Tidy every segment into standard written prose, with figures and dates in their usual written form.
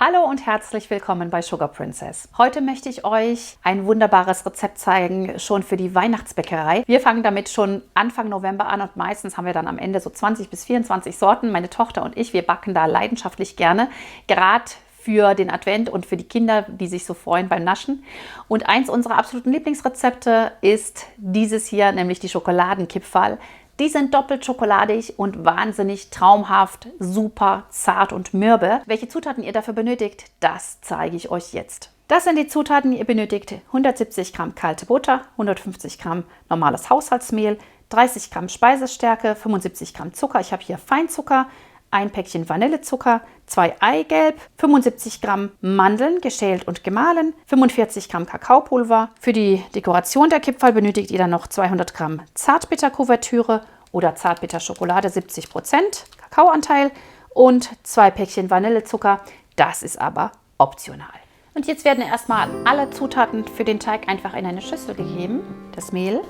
Hallo und herzlich willkommen bei Sugar Princess. Heute möchte ich euch ein wunderbares Rezept zeigen, schon für die Weihnachtsbäckerei. Wir fangen damit schon Anfang November an und meistens haben wir dann am Ende so 20 bis 24 Sorten. Meine Tochter und ich, wir backen da leidenschaftlich gerne, gerade für den Advent und für die Kinder, die sich so freuen beim Naschen. Und eins unserer absoluten Lieblingsrezepte ist dieses hier, nämlich die Schokoladenkipferl. Die sind doppelt schokoladig und wahnsinnig traumhaft, super zart und mürbe. Welche Zutaten ihr dafür benötigt, das zeige ich euch jetzt. Das sind die Zutaten, die ihr benötigt. 170 Gramm kalte Butter, 150 Gramm normales Haushaltsmehl, 30 Gramm Speisestärke, 75 Gramm Zucker. Ich habe hier Feinzucker, ein Päckchen Vanillezucker, 2 Eigelb, 75 Gramm Mandeln, geschält und gemahlen, 45 Gramm Kakaopulver. Für die Dekoration der Kipferl benötigt ihr dann noch 200 Gramm Zartbitterkuvertüre oder Zartbitterschokolade 70% Kakaoanteil und 2 Päckchen Vanillezucker. Das ist aber optional. Und jetzt werden erstmal alle Zutaten für den Teig einfach in eine Schüssel gegeben. Das Mehl,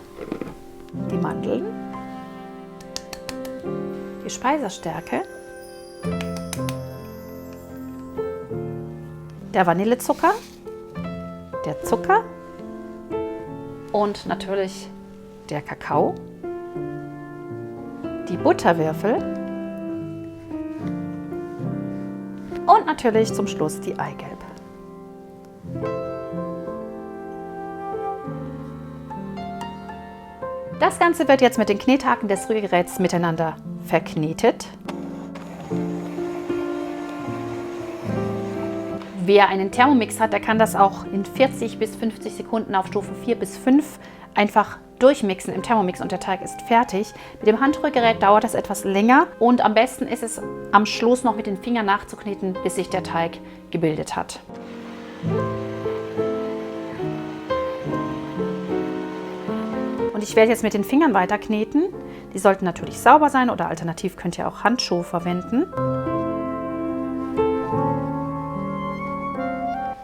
die Mandeln, die Speisestärke, der Vanillezucker, der Zucker und natürlich der Kakao, die Butterwürfel und natürlich zum Schluss die Eigelb. Das Ganze wird jetzt mit den Knethaken des Rührgeräts miteinander verknetet. Wer einen Thermomix hat, der kann das auch in 40 bis 50 Sekunden auf Stufe 4 bis 5 einfach durchmixen im Thermomix und der Teig ist fertig. Mit dem Handrührgerät dauert das etwas länger und am besten ist es am Schluss noch mit den Fingern nachzukneten, bis sich der Teig gebildet hat. Und ich werde jetzt mit den Fingern weiter kneten. Die sollten natürlich sauber sein oder alternativ könnt ihr auch Handschuhe verwenden.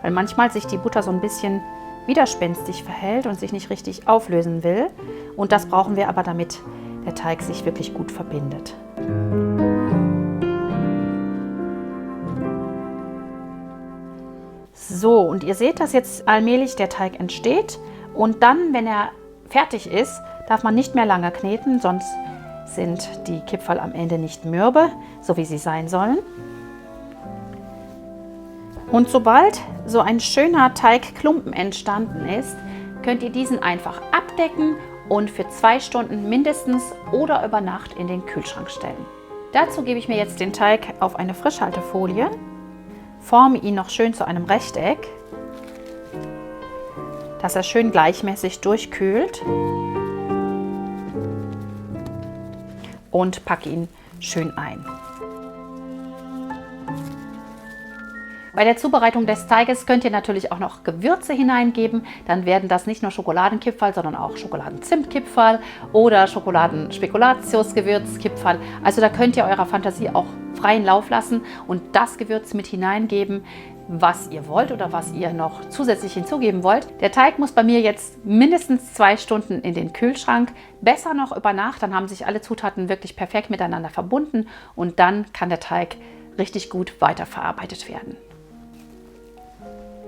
Weil manchmal sich die Butter so ein bisschen widerspenstig verhält und sich nicht richtig auflösen will. Und das brauchen wir aber, damit der Teig sich wirklich gut verbindet. So, und ihr seht, dass jetzt allmählich der Teig entsteht. Und dann, wenn er fertig ist, darf man nicht mehr lange kneten, sonst sind die Kipferl am Ende nicht mürbe, so wie sie sein sollen. Und sobald so ein schöner Teigklumpen entstanden ist, könnt ihr diesen einfach abdecken und für 2 Stunden mindestens oder über Nacht in den Kühlschrank stellen. Dazu gebe ich mir jetzt den Teig auf eine Frischhaltefolie, forme ihn noch schön zu einem Rechteck, dass er schön gleichmäßig durchkühlt und packe ihn schön ein. Bei der Zubereitung des Teiges könnt ihr natürlich auch noch Gewürze hineingeben. Dann werden das nicht nur Schokoladenkipferl, sondern auch Schokoladenzimtkipferl oder Schokoladen-Spekulatius-Gewürzkipferl. Also da könnt ihr eurer Fantasie auch freien Lauf lassen und das Gewürz mit hineingeben, was ihr wollt oder was ihr noch zusätzlich hinzugeben wollt. Der Teig muss bei mir jetzt mindestens 2 Stunden in den Kühlschrank, besser noch über Nacht, dann haben sich alle Zutaten wirklich perfekt miteinander verbunden und dann kann der Teig richtig gut weiterverarbeitet werden.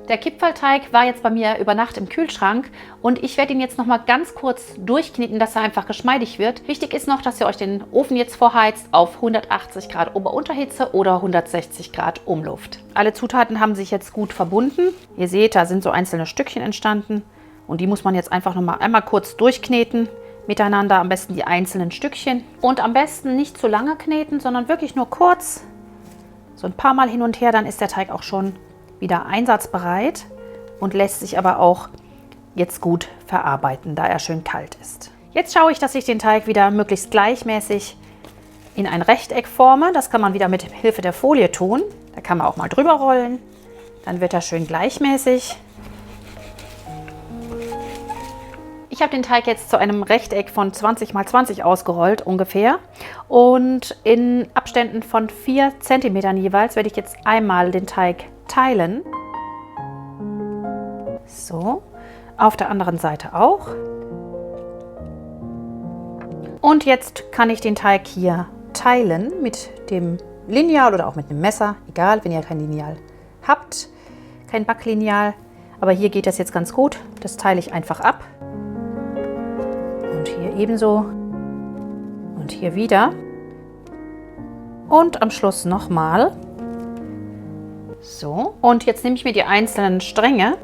Der Kipferlteig war jetzt bei mir über Nacht im Kühlschrank und ich werde ihn jetzt noch mal ganz kurz durchkneten, dass er einfach geschmeidig wird. Wichtig ist noch, dass ihr euch den Ofen jetzt vorheizt auf 180 Grad Ober-Unterhitze oder 160 Grad Umluft. Alle Zutaten haben sich jetzt gut verbunden. Ihr seht, da sind so einzelne Stückchen entstanden und die muss man jetzt einfach noch mal einmal kurz durchkneten miteinander, am besten die einzelnen Stückchen. Und am besten nicht zu lange kneten, sondern wirklich nur kurz, so ein paar Mal hin und her, dann ist der Teig auch schon wieder einsatzbereit und lässt sich aber auch jetzt gut verarbeiten, da er schön kalt ist. Jetzt schaue ich, dass ich den Teig wieder möglichst gleichmäßig in ein Rechteck forme. Das kann man wieder mit Hilfe der Folie tun. Da kann man auch mal drüber rollen. Dann wird er schön gleichmäßig. Ich habe den Teig jetzt zu einem Rechteck von 20 x 20 ausgerollt ungefähr. Und in Abständen von 4 cm jeweils werde ich jetzt einmal den Teig teilen. So, auf der anderen Seite auch. Und jetzt kann ich den Teig hier teilen mit dem Lineal oder auch mit einem Messer, egal, wenn ihr kein Lineal habt, kein Backlineal, aber hier geht das jetzt ganz gut. Das teile ich einfach ab. Und hier ebenso. Und hier wieder. Und am Schluss nochmal. So, und jetzt nehme ich mir die einzelnen Stränge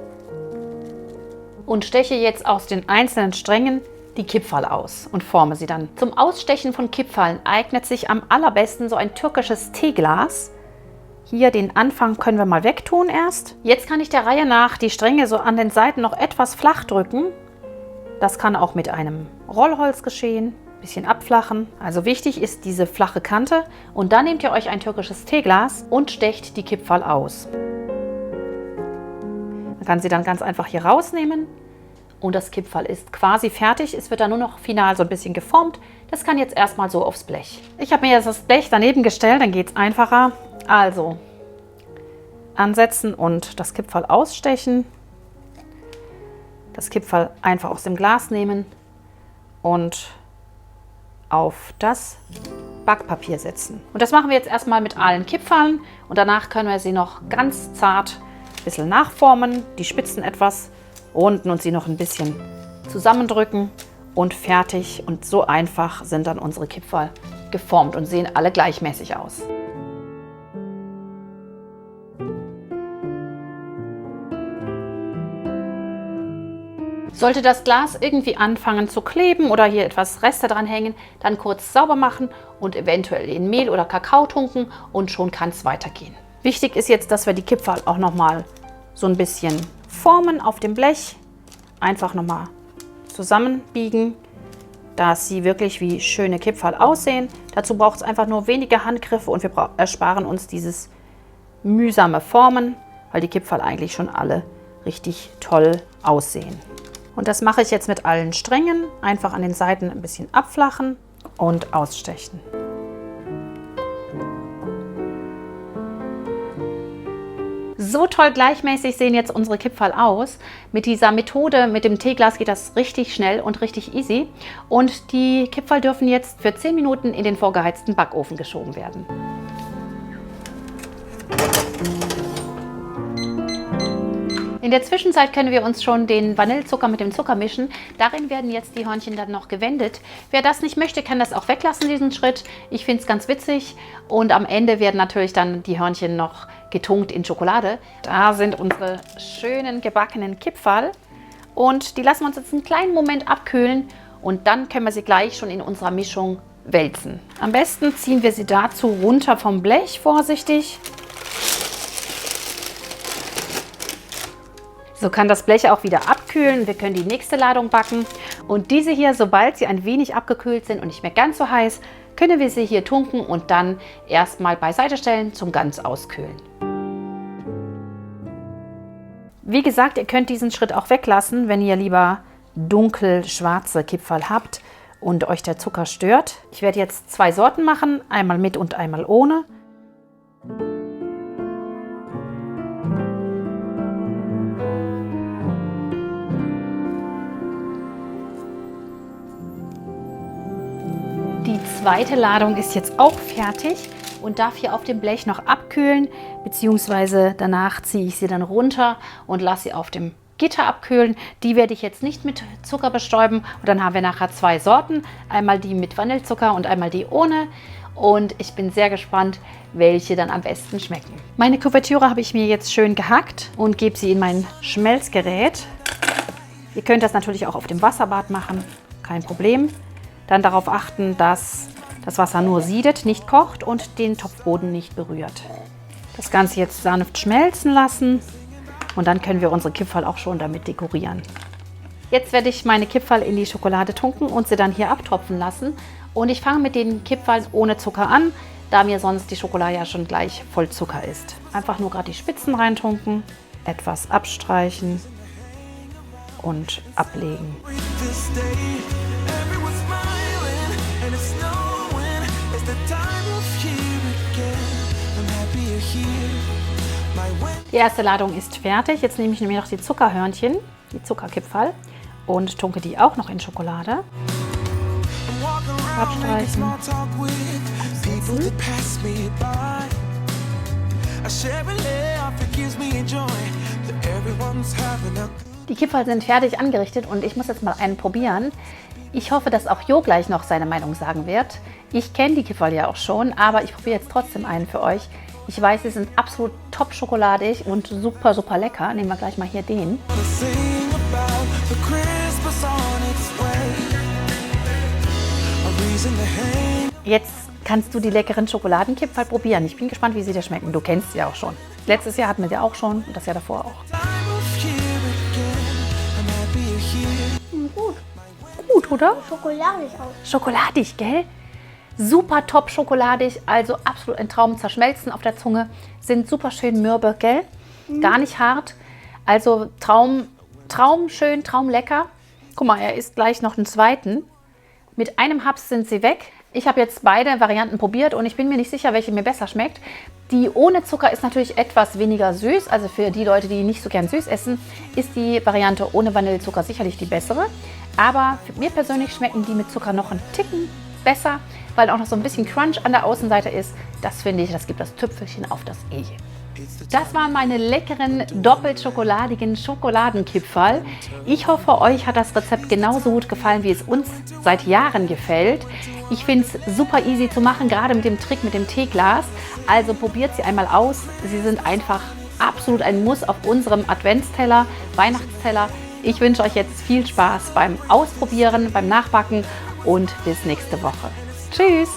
und steche jetzt aus den einzelnen Strängen die Kipferl aus und forme sie dann. Zum Ausstechen von Kipferln eignet sich am allerbesten so ein türkisches Teeglas. Hier den Anfang können wir mal wegtun erst. Jetzt kann ich der Reihe nach die Stränge so an den Seiten noch etwas flach drücken. Das kann auch mit einem Rollholz geschehen. Ein bisschen abflachen. Also wichtig ist diese flache Kante. Und dann nehmt ihr euch ein türkisches Teeglas und stecht die Kipferl aus. Man kann sie dann ganz einfach hier rausnehmen. Und das Kipferl ist quasi fertig. Es wird dann nur noch final so ein bisschen geformt. Das kann jetzt erstmal so aufs Blech. Ich habe mir jetzt das Blech daneben gestellt, dann geht es einfacher. Also ansetzen und das Kipferl ausstechen. Das Kipferl einfach aus dem Glas nehmen und auf das Backpapier setzen. Und das machen wir jetzt erstmal mit allen Kipferln und danach können wir sie noch ganz zart ein bisschen nachformen, die Spitzen etwas runden und sie noch ein bisschen zusammendrücken und fertig. Und so einfach sind dann unsere Kipferl geformt und sehen alle gleichmäßig aus. Sollte das Glas irgendwie anfangen zu kleben oder hier etwas Reste dran hängen, dann kurz sauber machen und eventuell in Mehl oder Kakao tunken und schon kann es weitergehen. Wichtig ist jetzt, dass wir die Kipferl auch nochmal so ein bisschen formen auf dem Blech. Einfach nochmal zusammenbiegen, dass sie wirklich wie schöne Kipferl aussehen. Dazu braucht es einfach nur wenige Handgriffe und wir ersparen uns dieses mühsame Formen, weil die Kipferl eigentlich schon alle richtig toll aussehen. Und das mache ich jetzt mit allen Strängen. Einfach an den Seiten ein bisschen abflachen und ausstechen. So toll gleichmäßig sehen jetzt unsere Kipferl aus. Mit dieser Methode, mit dem Teeglas geht das richtig schnell und richtig easy. Und die Kipferl dürfen jetzt für 10 Minuten in den vorgeheizten Backofen geschoben werden. In der Zwischenzeit können wir uns schon den Vanillezucker mit dem Zucker mischen. Darin werden jetzt die Hörnchen dann noch gewendet. Wer das nicht möchte, kann das auch weglassen, diesen Schritt. Ich finde es ganz witzig. Und am Ende werden natürlich dann die Hörnchen noch getunkt in Schokolade. Da sind unsere schönen gebackenen Kipferl. Und die lassen wir uns jetzt einen kleinen Moment abkühlen. Und dann können wir sie gleich schon in unserer Mischung wälzen. Am besten ziehen wir sie dazu runter vom Blech, vorsichtig. So kann das Blech auch wieder abkühlen. Wir können die nächste Ladung backen. Und diese hier, sobald sie ein wenig abgekühlt sind und nicht mehr ganz so heiß, können wir sie hier tunken und dann erstmal beiseite stellen zum ganz auskühlen. Wie gesagt, ihr könnt diesen Schritt auch weglassen, wenn ihr lieber dunkel-schwarze Kipferl habt und euch der Zucker stört. Ich werde jetzt 2 Sorten machen, einmal mit und einmal ohne. Die zweite Ladung ist jetzt auch fertig und darf hier auf dem Blech noch abkühlen, beziehungsweise danach ziehe ich sie dann runter und lasse sie auf dem Gitter abkühlen. Die werde ich jetzt nicht mit Zucker bestäuben und dann haben wir nachher 2 Sorten, einmal die mit Vanillezucker und einmal die ohne. Und ich bin sehr gespannt, welche dann am besten schmecken. Meine Kuvertüre habe ich mir jetzt schön gehackt und gebe sie in mein Schmelzgerät. Ihr könnt das natürlich auch auf dem Wasserbad machen, kein Problem. Dann darauf achten, dass das Wasser nur siedet, nicht kocht und den Topfboden nicht berührt. Das Ganze jetzt sanft schmelzen lassen und dann können wir unsere Kipferl auch schon damit dekorieren. Jetzt werde ich meine Kipferl in die Schokolade tunken und sie dann hier abtropfen lassen. Und ich fange mit den Kipferl ohne Zucker an, da mir sonst die Schokolade ja schon gleich voll Zucker ist. Einfach nur gerade die Spitzen reintunken, etwas abstreichen und ablegen. Die erste Ladung ist fertig. Jetzt nehme ich nämlich noch die Zuckerhörnchen, die Zuckerkipferl und tunke die auch noch in Schokolade. Abstreichen. Die Kipferl sind fertig angerichtet und ich muss jetzt mal einen probieren. Ich hoffe, dass auch Jo gleich noch seine Meinung sagen wird. Ich kenne die Kipferl ja auch schon, aber ich probiere jetzt trotzdem einen für euch. Ich weiß, sie sind absolut top schokoladig und super, super lecker. Nehmen wir gleich mal hier den. Jetzt kannst du die leckeren Schokoladenkipferl probieren. Ich bin gespannt, wie sie dir schmecken. Du kennst sie ja auch schon. Letztes Jahr hatten wir sie auch schon und das Jahr davor auch. Gut. Gut, oder? Schokoladig aus. Schokoladig, gell? Super top schokoladig, also absolut ein Traum, zerschmelzen auf der Zunge, sind super schön mürbe, gell? Gar nicht hart, also traumschön, traumlecker. Guck mal, er isst gleich noch einen zweiten. Mit einem Haps sind sie weg. Ich habe jetzt beide Varianten probiert und ich bin mir nicht sicher, welche mir besser schmeckt. Die ohne Zucker ist natürlich etwas weniger süß, also für die Leute, die nicht so gern süß essen, ist die Variante ohne Vanillezucker sicherlich die bessere. Aber für mir persönlich schmecken die mit Zucker noch einen Ticken besser, weil auch noch so ein bisschen Crunch an der Außenseite ist. Das finde ich, das gibt das Tüpfelchen auf das i. Das waren meine leckeren, doppelt schokoladigen Schokoladenkipferl. Ich hoffe, euch hat das Rezept genauso gut gefallen, wie es uns seit Jahren gefällt. Ich finde es super easy zu machen, gerade mit dem Trick mit dem Teeglas. Also probiert sie einmal aus. Sie sind einfach absolut ein Muss auf unserem Adventsteller, Weihnachtsteller. Ich wünsche euch jetzt viel Spaß beim Ausprobieren, beim Nachbacken und bis nächste Woche. Tschüss!